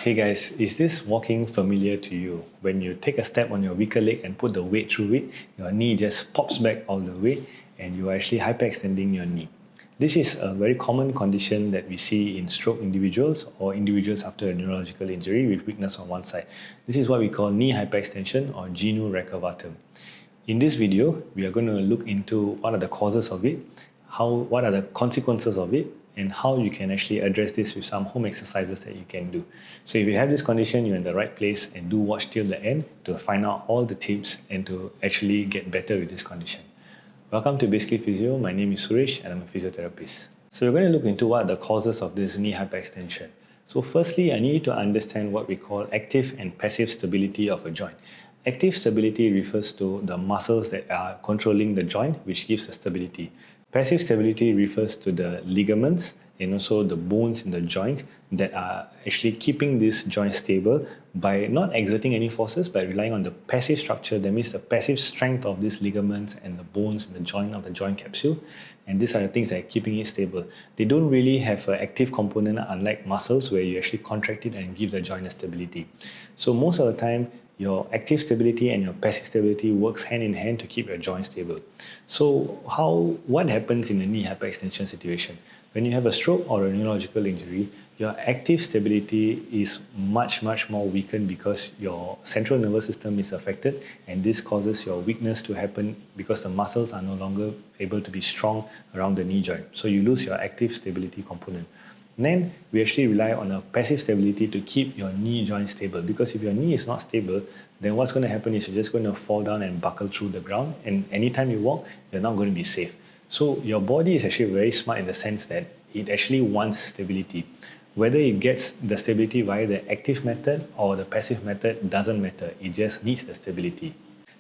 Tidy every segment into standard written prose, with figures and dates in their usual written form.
Hey guys, is this walking familiar to you? When you take a step on your weaker leg and put the weight through it, your knee just pops back all the way and you are actually hyperextending your knee. This is a very common condition that we see in stroke individuals or individuals after a neurological injury with weakness on one side. This is what we call knee hyperextension or genu recurvatum. In this video, we are going to look into what are the causes of it, what are the consequences of it, and how you can actually address this with some home exercises that you can do. So if you have this condition, you're in the right place, and do watch till the end to find out all the tips and to actually get better with this condition. Welcome to Basically Physio. My name is Suresh and I'm a physiotherapist. So we're going to look into what are the causes of this knee hyperextension. So firstly, I need you to understand what we call active and passive stability of a joint. Active stability refers to the muscles that are controlling the joint, which gives the stability. Passive stability refers to the ligaments and also the bones in the joint that are actually keeping this joint stable by not exerting any forces, but relying on the passive structure. That means the passive strength of these ligaments and the bones in the joint of the joint capsule. And these are the things that are keeping it stable. They don't really have an active component, unlike muscles where you actually contract it and give the joint a stability. So most of the time, your active stability and your passive stability works hand in hand to keep your joint stable. So what happens in a knee hyperextension situation? When you have a stroke or a neurological injury, your active stability is much more weakened because your central nervous system is affected, and this causes your weakness to happen because the muscles are no longer able to be strong around the knee joint. So you lose your active stability component. Then we actually rely on a passive stability to keep your knee joint stable, because if your knee is not stable, then what's going to happen is you're just going to fall down and buckle through the ground, and anytime you walk, you're not going to be safe. So your body is actually very smart in the sense that it actually wants stability. Whether it gets the stability via the active method or the passive method doesn't matter, it just needs the stability.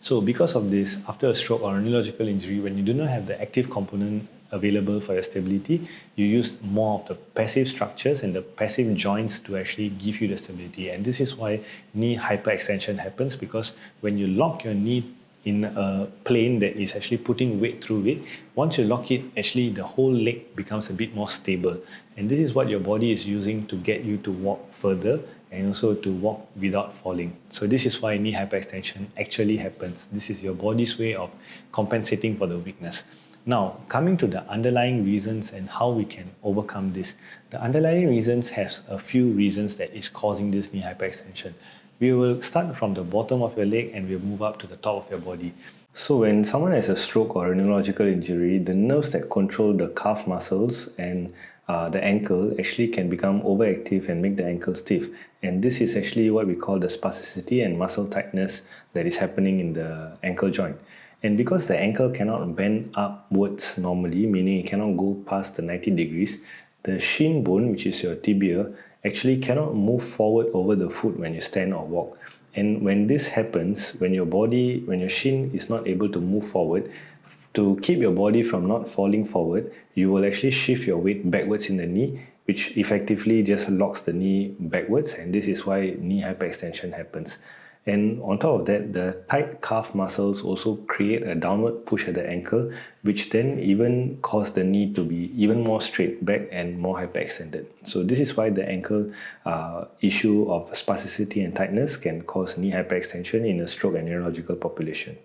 So because of this, after a stroke or a neurological injury, when you do not have the active component available for your stability, you use more of the passive structures and the passive joints to actually give you the stability. And this is why knee hyperextension happens, because when you lock your knee in a plane that is actually putting weight through it, once you lock it, actually the whole leg becomes a bit more stable. And this is what your body is using to get you to walk further and also to walk without falling. So this is why knee hyperextension actually happens. This is your body's way of compensating for the weakness. Now, coming to the underlying reasons and how we can overcome this. The underlying reasons has a few reasons that is causing this knee hyperextension. We will start from the bottom of your leg and we'll move up to the top of your body. So when someone has a stroke or a neurological injury, the nerves that control the calf muscles and the ankle actually can become overactive and make the ankle stiff. And this is actually what we call the spasticity and muscle tightness that is happening in the ankle joint. And because the ankle cannot bend upwards normally, meaning it cannot go past the 90 degrees, the shin bone, which is your tibia, actually cannot move forward over the foot when you stand or walk. And when this happens, when your shin is not able to move forward, to keep your body from not falling forward, you will actually shift your weight backwards in the knee, which effectively just locks the knee backwards, and this is why knee hyperextension happens. And on top of that, the tight calf muscles also create a downward push at the ankle, which then even cause the knee to be even more straight back and more hyperextended. So this is why the ankle issue of spasticity and tightness can cause knee hyperextension in a stroke and neurological population.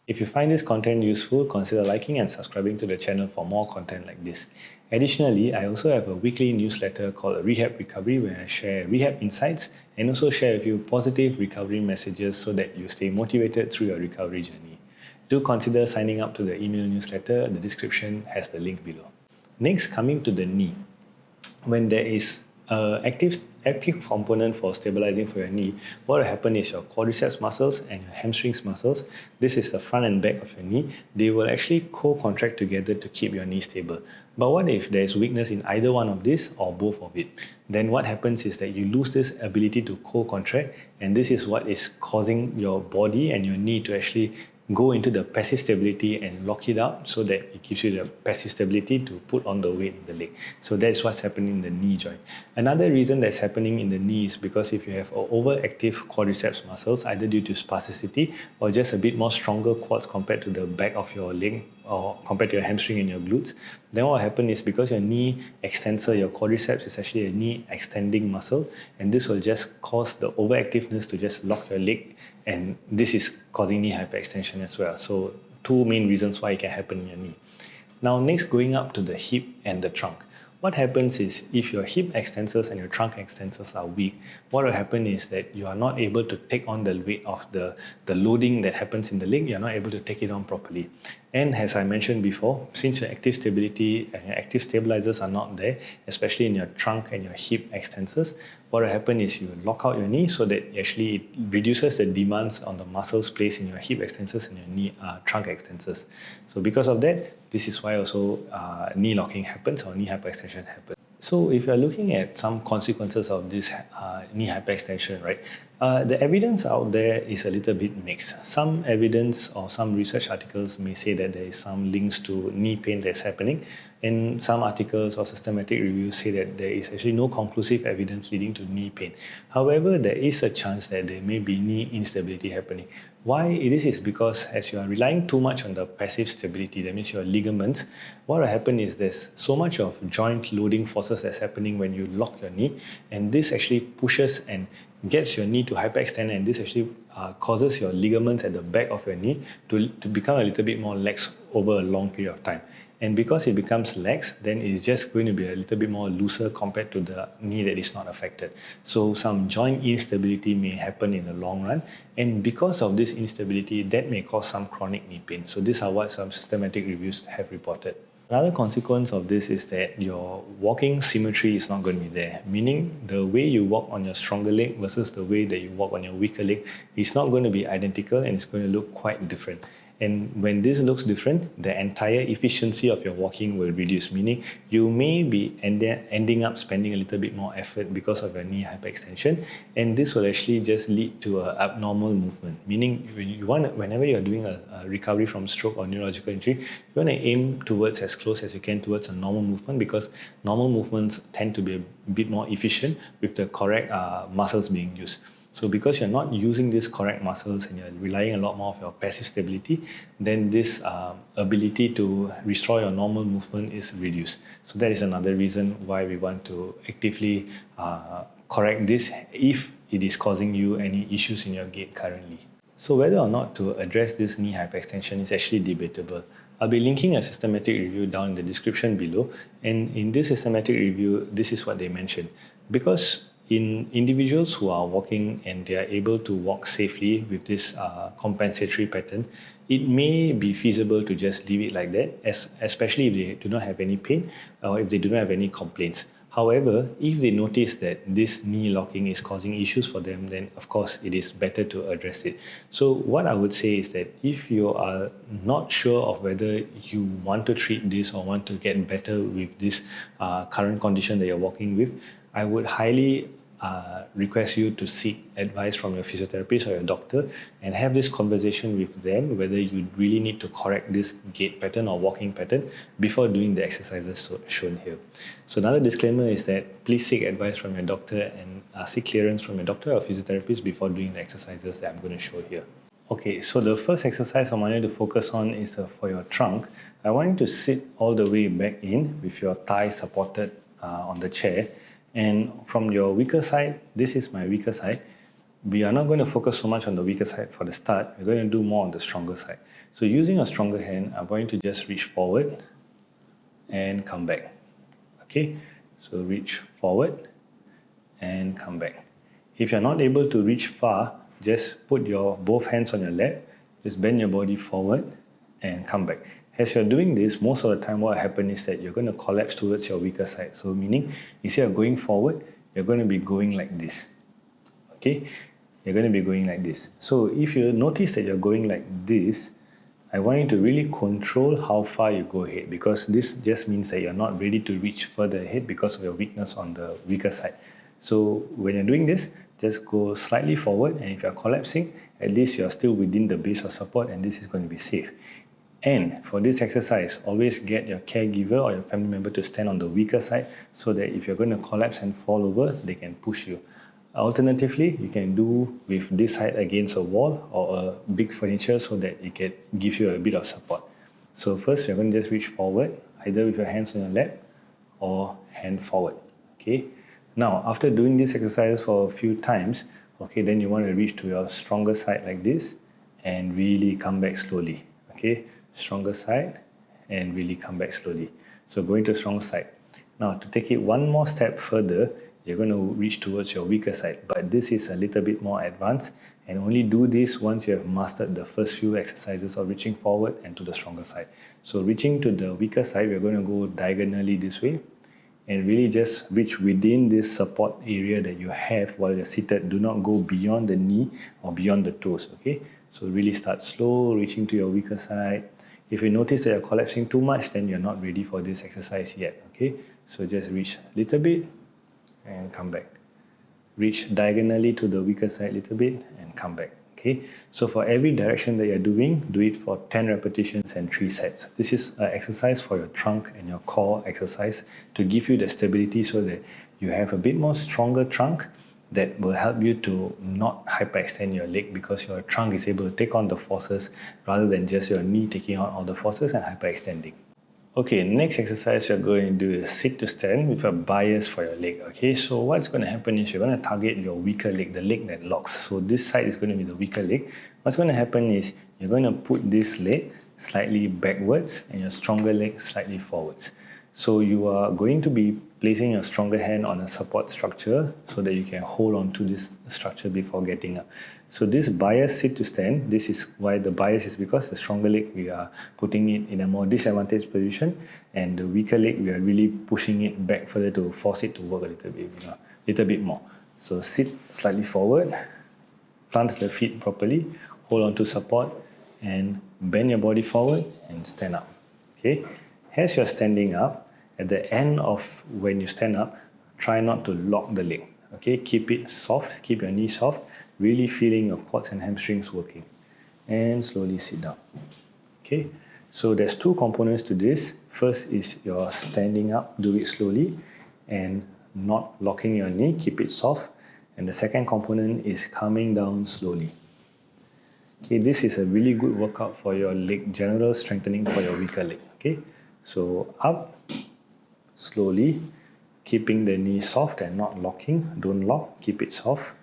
If you find this content useful, consider liking and subscribing to the channel for more content like this. Additionally, I also have a weekly newsletter called Rehab Recovery, where I share rehab insights and also share with you positive recovery messages so that you stay motivated through your recovery journey. Do consider signing up to the email newsletter. The description has the link below. Next, coming to the knee. When there is an active component for stabilizing for your knee, what will happen is your quadriceps muscles and your hamstrings muscles, this is the front and back of your knee, they will actually co-contract together to keep your knee stable. But what if there is weakness in either one of these or both of it? Then what happens is that you lose this ability to co-contract, and this is what is causing your body and your knee to actually go into the passive stability and lock it up so that it gives you the passive stability to put on the weight in the leg. So that's what's happening in the knee joint. Another reason that's happening in the knee is because if you have overactive quadriceps muscles, either due to spasticity or just a bit more stronger quads compared to the back of your leg or compared to your hamstring and your glutes, then what will happen is because your knee extensor, your quadriceps is actually a knee extending muscle, and this will just cause the overactiveness to just lock your leg, and this is causing knee hyperextension as well. So two main reasons why it can happen in your knee. Now next, going up to the hip and the trunk. What happens is if your hip extensors and your trunk extensors are weak, what will happen is that you are not able to take on the weight of the loading that happens in the leg. You are not able to take it on properly. And as I mentioned before, since your active stability and your active stabilizers are not there, especially in your trunk and your hip extensors, what will happen is you lock out your knee so that actually it reduces the demands on the muscles placed in your hip extensors and your knee trunk extensors. So because of that, this is why also knee locking happens or knee hyperextension happens. So if you're looking at some consequences of this knee hyperextension, right, the evidence out there is a little bit mixed. Some evidence or some research articles may say that there is some links to knee pain that's happening, and some articles or systematic reviews say that there is actually no conclusive evidence leading to knee pain. However, there is a chance that there may be knee instability happening. Why it is because as you are relying too much on the passive stability, that means your ligaments, what will happen is there's so much of joint loading forces that's happening when you lock your knee, and this actually pushes and gets your knee to hyperextend, and this actually causes your ligaments at the back of your knee to become a little bit more lax over a long period of time. And because it becomes lax, then it's just going to be a little bit more looser compared to the knee that is not affected. So some joint instability may happen in the long run, and because of this instability, that may cause some chronic knee pain. So these are what some systematic reviews have reported. Another consequence of this is that your walking symmetry is not going to be there, meaning the way you walk on your stronger leg versus the way that you walk on your weaker leg is not going to be identical, and it's going to look quite different. And when this looks different, the entire efficiency of your walking will reduce, meaning you may be ending up spending a little bit more effort because of your knee hyperextension, and this will actually just lead to an abnormal movement, meaning whenever you're doing a recovery from stroke or neurological injury, you want to aim towards as close as you can towards a normal movement, because normal movements tend to be a bit more efficient with the correct muscles being used. So because you're not using these correct muscles and you're relying a lot more of your passive stability, then this ability to restore your normal movement is reduced. So that is another reason why we want to actively correct this if it is causing you any issues in your gait currently. So whether or not to address this knee hyperextension is actually debatable. I'll be linking a systematic review down in the description below, and in this systematic review, this is what they mentioned. Because in individuals who are walking and they are able to walk safely with this compensatory pattern, it may be feasible to just leave it like that, especially if they do not have any pain or if they do not have any complaints. However, if they notice that this knee locking is causing issues for them, then of course it is better to address it. So what I would say is that if you are not sure of whether you want to treat this or want to get better with this current condition that you're walking with, I would highly request you to seek advice from your physiotherapist or your doctor and have this conversation with them whether you really need to correct this gait pattern or walking pattern before doing the exercises shown here. So another disclaimer is that please seek advice from your doctor and seek clearance from your doctor or physiotherapist before doing the exercises that I'm going to show here. Okay, so the first exercise I want you to focus on is for your trunk. I want you to sit all the way back in with your thighs supported on the chair. And from your weaker side, this is my weaker side. We are not going to focus so much on the weaker side for the start. We're going to do more on the stronger side. So using a stronger hand, I'm going to just reach forward and come back. Okay, so reach forward and come back. If you're not able to reach far, just put your both hands on your lap, just bend your body forward and come back. As you're doing this, most of the time what happens is that you're going to collapse towards your weaker side. So meaning, instead of going forward, you're going to be going like this. Okay? You're going to be going like this. So if you notice that you're going like this, I want you to really control how far you go ahead, because this just means that you're not ready to reach further ahead because of your weakness on the weaker side. So when you're doing this, just go slightly forward, and if you're collapsing, at least you're still within the base of support, and this is going to be safe. And for this exercise, always get your caregiver or your family member to stand on the weaker side so that if you're going to collapse and fall over, they can push you. Alternatively, you can do with this side against a wall or a big furniture so that it can give you a bit of support. So first, you're going to just reach forward, either with your hands on your lap or hand forward. Okay. Now, after doing this exercise for a few times, okay, then you want to reach to your stronger side like this and really come back slowly. Okay, stronger side and really come back slowly. So going to the stronger side. Now, to take it one more step further, you're going to reach towards your weaker side, but this is a little bit more advanced, and only do this once you have mastered the first few exercises of reaching forward and to the stronger side. So reaching to the weaker side, we're going to go diagonally this way and really just reach within this support area that you have while you're seated. Do not go beyond the knee or beyond the toes, okay? So really start slow, reaching to your weaker side. If you notice that you're collapsing too much, then you're not ready for this exercise yet, okay? So just reach a little bit and come back. Reach diagonally to the weaker side a little bit and come back. Okay, so for every direction that you're doing, do it for 10 repetitions and 3 sets. This is an exercise for your trunk and your core exercise to give you the stability so that you have a bit more stronger trunk that will help you to not hyperextend your leg, because your trunk is able to take on the forces rather than just your knee taking on all the forces and hyperextending. Okay, next exercise you're going to do is sit to stand with a bias for your leg. Okay, so what's going to happen is you're going to target your weaker leg, the leg that locks. So this side is going to be the weaker leg. What's going to happen is you're going to put this leg slightly backwards and your stronger leg slightly forwards. So you are going to be placing your stronger hand on a support structure so that you can hold on to this structure before getting up. So this bias sit to stand, this is why the bias is because the stronger leg we are putting it in a more disadvantaged position, and the weaker leg we are really pushing it back further to force it to work a little bit more. So sit slightly forward, plant the feet properly, hold on to support and bend your body forward and stand up. Okay, as you're standing up, at the end of when you stand up, try not to lock the leg. Okay, keep it soft, keep your knee soft, really feeling your quads and hamstrings working. And slowly sit down. Okay, so there's 2 components to this. First is your standing up, do it slowly and not locking your knee, keep it soft. And the second component is coming down slowly. Okay, this is a really good workout for your leg, general strengthening for your weaker leg. Okay, so up, slowly, keeping the knee soft and not locking. Don't lock, keep it soft.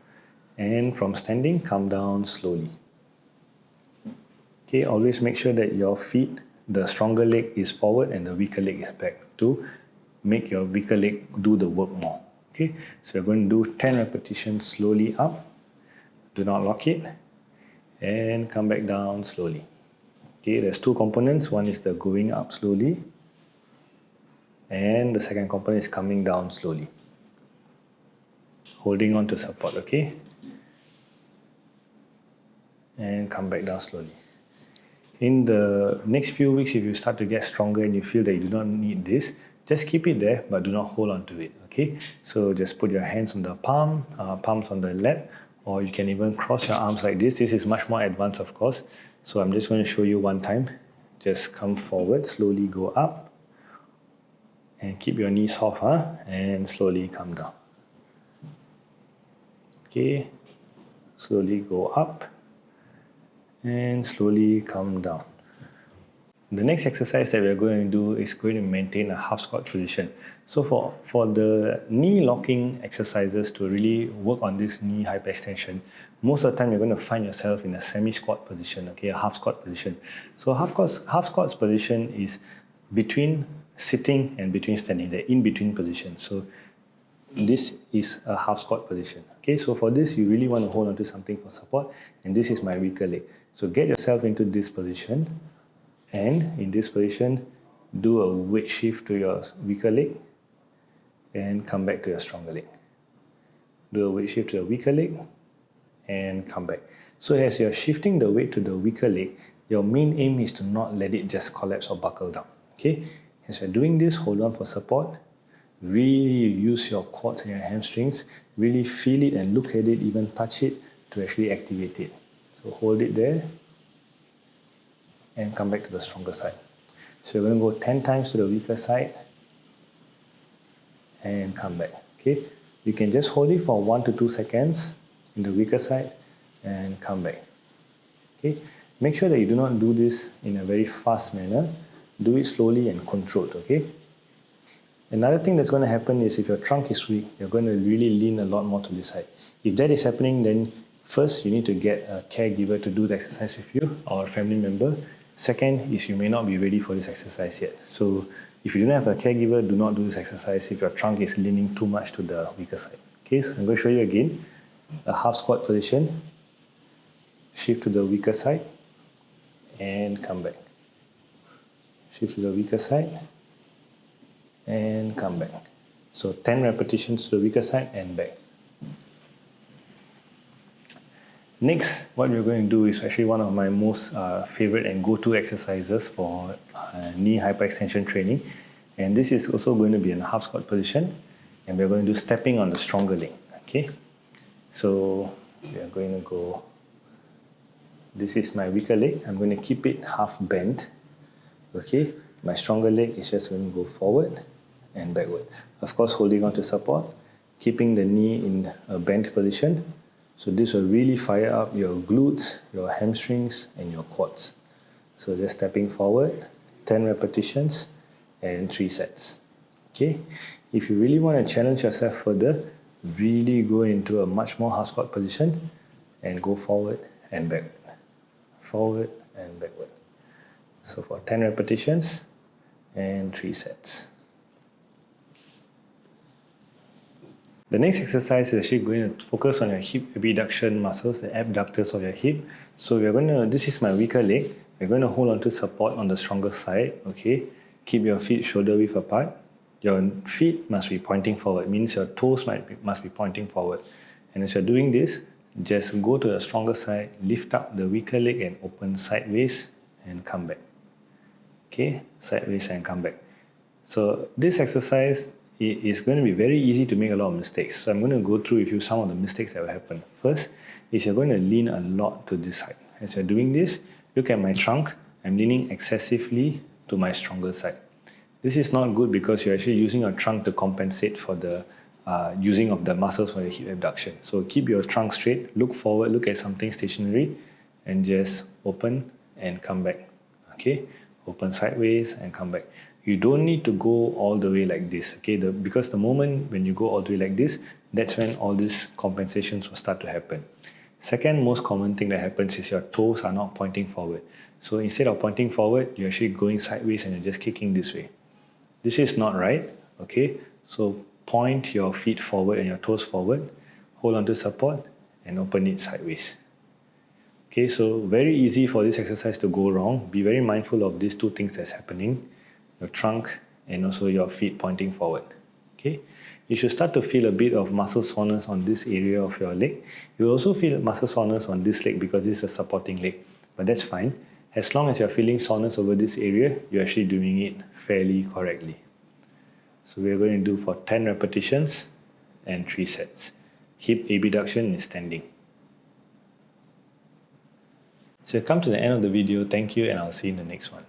And from standing, come down slowly. Okay, always make sure that your feet, the stronger leg is forward and the weaker leg is back to make your weaker leg do the work more. Okay, so you're going to do 10 repetitions slowly up. Do not lock it. And come back down slowly. Okay, there's 2 components. One is the going up slowly, and the second component is coming down slowly. Holding on to support, okay? And come back down slowly. In the next few weeks, if you start to get stronger and you feel that you do not need this, just keep it there, but do not hold on to it, okay? So just put your hands on the palms on the lap, or you can even cross your arms like this. This is much more advanced, of course. So I'm just going to show you one time. Just come forward, slowly go up, and keep your knees soft, and slowly come down. Okay, slowly go up, and slowly come down. The next exercise that we're going to do is going to maintain a half squat position. So for the knee locking exercises to really work on this knee hyperextension, most of the time you're going to find yourself in a semi-squat position, okay, a half squat position. So half squat position is between sitting and between standing, the in-between position. So this is a half squat position. Okay, so for this you really want to hold on to something for support, and this is my weaker leg. So get yourself into this position, and in this position do a weight shift to your weaker leg and come back to your stronger leg. Do a weight shift to your weaker leg and come back. So as you're shifting the weight to the weaker leg, your main aim is to not let it just collapse or buckle down. Okay, as you're doing this, hold on for support. Really use your quads and your hamstrings. Really feel it and look at it, even touch it to actually activate it. So hold it there and come back to the stronger side. So you're going to go 10 times to the weaker side and come back. Okay, you can just hold it for 1 to 2 seconds in the weaker side and come back. Okay, make sure that you do not do this in a very fast manner. Do it slowly and controlled, okay? Another thing that's going to happen is if your trunk is weak, you're going to really lean a lot more to this side. If that is happening, then first you need to get a caregiver to do the exercise with you or a family member. Second is you may not be ready for this exercise yet. So if you don't have a caregiver, do not do this exercise if your trunk is leaning too much to the weaker side. Okay, so I'm going to show you again. A half squat position, shift to the weaker side and come back. Shift to the weaker side and come back. So 10 repetitions to the weaker side and back. Next, what we're going to do is actually one of my most favorite and go-to exercises for knee hyperextension training. And this is also going to be in a half squat position. And we're going to do stepping on the stronger leg. Okay? So we are going to go, this is my weaker leg. I'm going to keep it half bent. Okay? My stronger leg is just going to go forward and backward. Of course, holding on to support, keeping the knee in a bent position. So this will really fire up your glutes, your hamstrings, and your quads. So just stepping forward, 10 repetitions, and 3 sets. Okay? If you really want to challenge yourself further, really go into a much more half squat position and go forward and backward. Forward and backward. So for 10 repetitions and 3 sets. The next exercise is actually going to focus on your hip abduction muscles, the abductors of your hip. So we're going to, this is my weaker leg. We're going to hold on to support on the stronger side. Okay, keep your feet shoulder width apart. Your feet must be pointing forward. It means your toes must be pointing forward. And as you're doing this, just go to the stronger side, lift up the weaker leg and open sideways and come back. Okay, sideways and come back. So this exercise is going to be very easy to make a lot of mistakes. So I'm going to go through with you some of the mistakes that will happen. First is you're going to lean a lot to this side. As you're doing this, look at my trunk. I'm leaning excessively to my stronger side. This is not good because you're actually using your trunk to compensate for the using of the muscles for your hip abduction. So keep your trunk straight, look forward, look at something stationary, and just open and come back. Okay, open sideways and come back. You don't need to go all the way like this, okay? Because the moment when you go all the way like this, that's when all these compensations will start to happen. Second most common thing that happens is your toes are not pointing forward. So instead of pointing forward, you're actually going sideways and you're just kicking this way. This is not right, okay? So point your feet forward and your toes forward, hold on to support and open it sideways. Okay, so very easy for this exercise to go wrong. Be very mindful of these two things that's happening. Your trunk and also your feet pointing forward. Okay, you should start to feel a bit of muscle soreness on this area of your leg. You will also feel muscle soreness on this leg because this is a supporting leg, but that's fine. As long as you're feeling soreness over this area, you're actually doing it fairly correctly. So we're going to do for 10 repetitions and 3 sets. Hip abduction is standing. So you've come to the end of the video. Thank you and I'll see you in the next one.